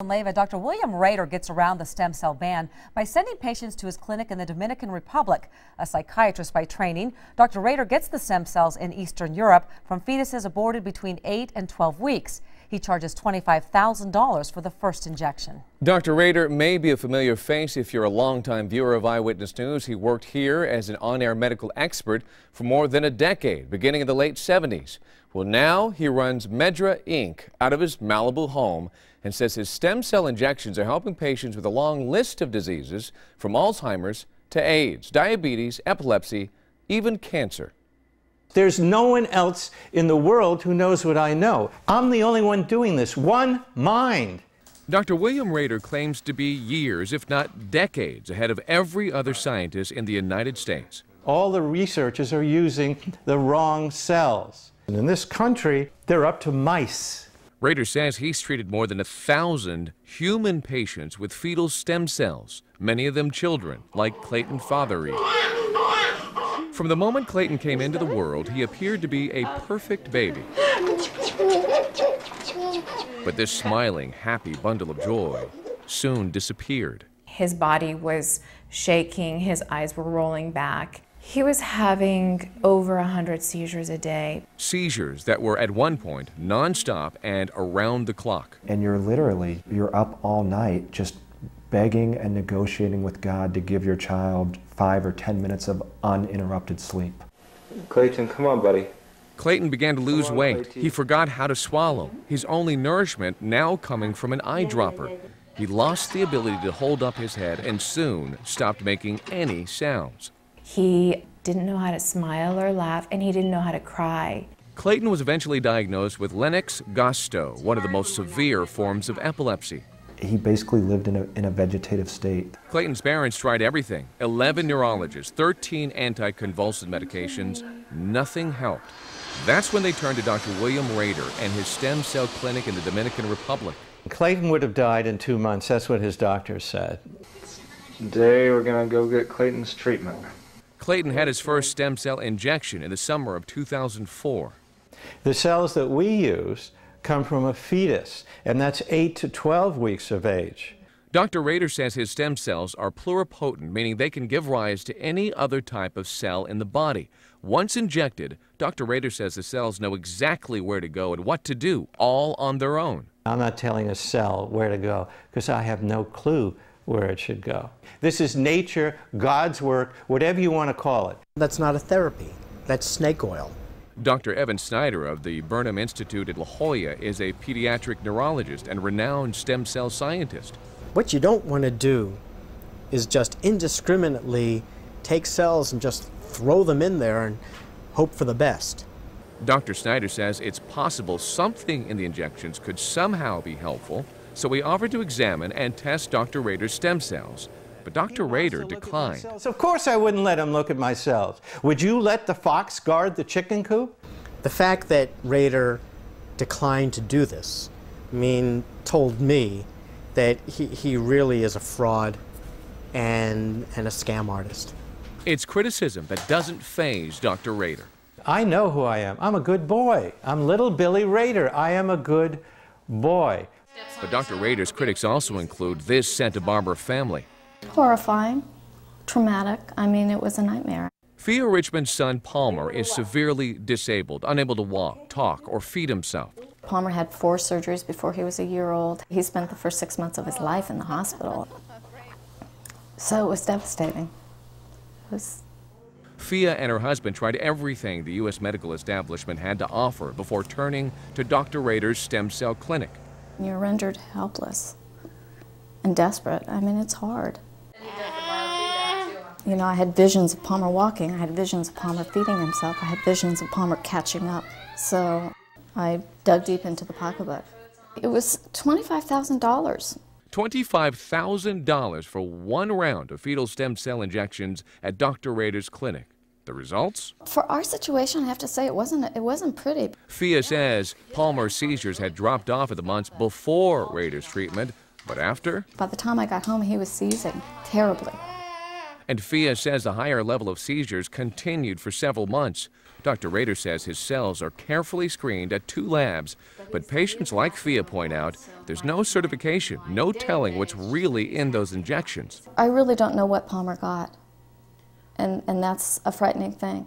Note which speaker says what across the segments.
Speaker 1: Dr. William Rader gets around the stem cell ban by sending patients to his clinic in the Dominican Republic. A psychiatrist by training, Dr. Rader gets the stem cells in Eastern Europe from fetuses aborted between 8 and 12 weeks. He charges $25,000 for the first injection.
Speaker 2: Dr. Rader may be a familiar face if you're a longtime viewer of Eyewitness News. He worked here as an on-air medical expert for more than a decade, beginning in the late 70s. Well, now he runs Medra Inc. out of his Malibu home and says his stem cell injections are helping patients with a long list of diseases from Alzheimer's to AIDS, diabetes, epilepsy, even cancer.
Speaker 3: There's no one else in the world who knows what I know. I'm the only one doing this. One mind.
Speaker 2: Dr. William Rader claims to be years, if not decades, ahead of every other scientist in the United States.
Speaker 3: All the researchers are using the wrong cells. And in this country, they're up to mice.
Speaker 2: Rader says he's treated more than 1,000 human patients with fetal stem cells, many of them children, like Clayton Fothery. From the moment Clayton came into the world, he appeared to be a perfect baby. But this smiling, happy bundle of joy soon disappeared.
Speaker 4: His body was shaking, his eyes were rolling back. He was having over 100 seizures a day.
Speaker 2: Seizures that were at one point nonstop and around the clock.
Speaker 5: And you're up all night just begging and negotiating with God to give your child 5 or 10 minutes of uninterrupted sleep.
Speaker 6: Clayton, come on, buddy.
Speaker 2: Clayton began to lose weight. He forgot how to swallow, his only nourishment now coming from an eyedropper. He lost the ability to hold up his head and soon stopped making any sounds.
Speaker 4: He didn't know how to smile or laugh, and he didn't know how to cry.
Speaker 2: Clayton was eventually diagnosed with Lennox-Gastaut, one of the most severe forms of epilepsy.
Speaker 5: He basically lived in a vegetative state.
Speaker 2: Clayton's parents tried everything. 11 neurologists, 13 anticonvulsant medications. Nothing helped. That's when they turned to Dr. William Rader and his stem cell clinic in the Dominican Republic.
Speaker 3: Clayton would have died in 2 months. That's what his doctors said.
Speaker 6: Today we're going to go get Clayton's treatment.
Speaker 2: Clayton had his first stem cell injection in the summer of 2004.
Speaker 3: The cells that we use come from a fetus, and that's 8 to 12 weeks of age.
Speaker 2: Dr. Rader says his stem cells are pluripotent, meaning they can give rise to any other type of cell in the body. Once injected, Dr. Rader says the cells know exactly where to go and what to do, all on their own.
Speaker 3: I'm not telling a cell where to go because I have no clue where it should go. This is nature, God's work, whatever you want to call it.
Speaker 7: That's not a therapy. That's snake oil.
Speaker 2: Dr. Evan Snyder of the Burnham Institute at La Jolla is a pediatric neurologist and renowned stem cell scientist.
Speaker 7: What you don't want to do is just indiscriminately take cells and just throw them in there and hope for the best.
Speaker 2: Dr. Snyder says it's possible something in the injections could somehow be helpful, so we offered to examine and test Dr. Rader's stem cells. But Dr. Rader declined.
Speaker 3: Of course I wouldn't let him look at my cells. Would you let the fox guard the chicken coop?
Speaker 7: The fact that Rader declined to do this told me that he really is a fraud and a scam artist.
Speaker 2: It's criticism that doesn't faze Dr. Rader.
Speaker 3: I know who I am. I'm a good boy. I'm little Billy Rader. I am a good boy.
Speaker 2: But Dr. Rader's critics also include this Santa Barbara family.
Speaker 8: Horrifying, traumatic. It was a nightmare.
Speaker 2: Fia Richmond's son Palmer is severely disabled, unable to walk, talk, or feed himself.
Speaker 8: Palmer had 4 surgeries before he was a year old. He spent the first 6 months of his life in the hospital. So it was devastating.
Speaker 2: Fia and her husband tried everything the U.S. medical establishment had to offer before turning to Dr. Rader's stem cell clinic.
Speaker 8: You're rendered helpless and desperate. It's hard. I had visions of Palmer walking. I had visions of Palmer feeding himself. I had visions of Palmer catching up. So I dug deep into the pocketbook. It was $25,000.
Speaker 2: $25,000 for one round of fetal stem cell injections at Dr. Rader's clinic. The results?
Speaker 8: For our situation, I have to say it wasn't pretty.
Speaker 2: Fia says Palmer's seizures had dropped off in the months before Rader's treatment, but after?
Speaker 8: By the time I got home, he was seizing terribly.
Speaker 2: And Fia says the higher level of seizures continued for several months. Dr. Rader says his cells are carefully screened at 2 labs, but patients like Fia point out there's no certification, no telling what's really in those injections.
Speaker 8: I really don't know what Palmer got, and that's a frightening thing.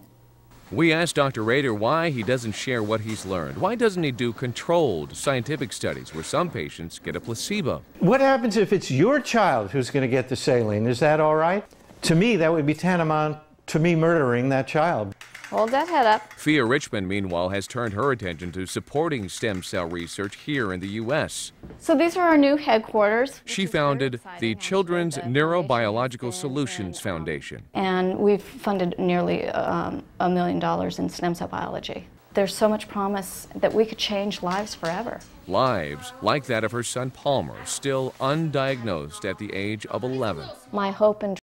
Speaker 2: We asked Dr. Rader why he doesn't share what he's learned. Why doesn't he do controlled scientific studies where some patients get a placebo?
Speaker 3: What happens if it's your child who's going to get the saline? Is that all right? To me, that would be tantamount to me murdering that child.
Speaker 8: Hold that head up.
Speaker 2: Fia Richmond, meanwhile, has turned her attention to supporting stem cell research here in the U.S.
Speaker 8: So these are our new headquarters.
Speaker 2: She founded the Children's Neurobiological Solutions Foundation.
Speaker 8: And we've funded nearly $1 million in stem cell biology. There's so much promise that we could change lives forever.
Speaker 2: Lives like that of her son Palmer, still undiagnosed at the age of 11.
Speaker 8: My hope and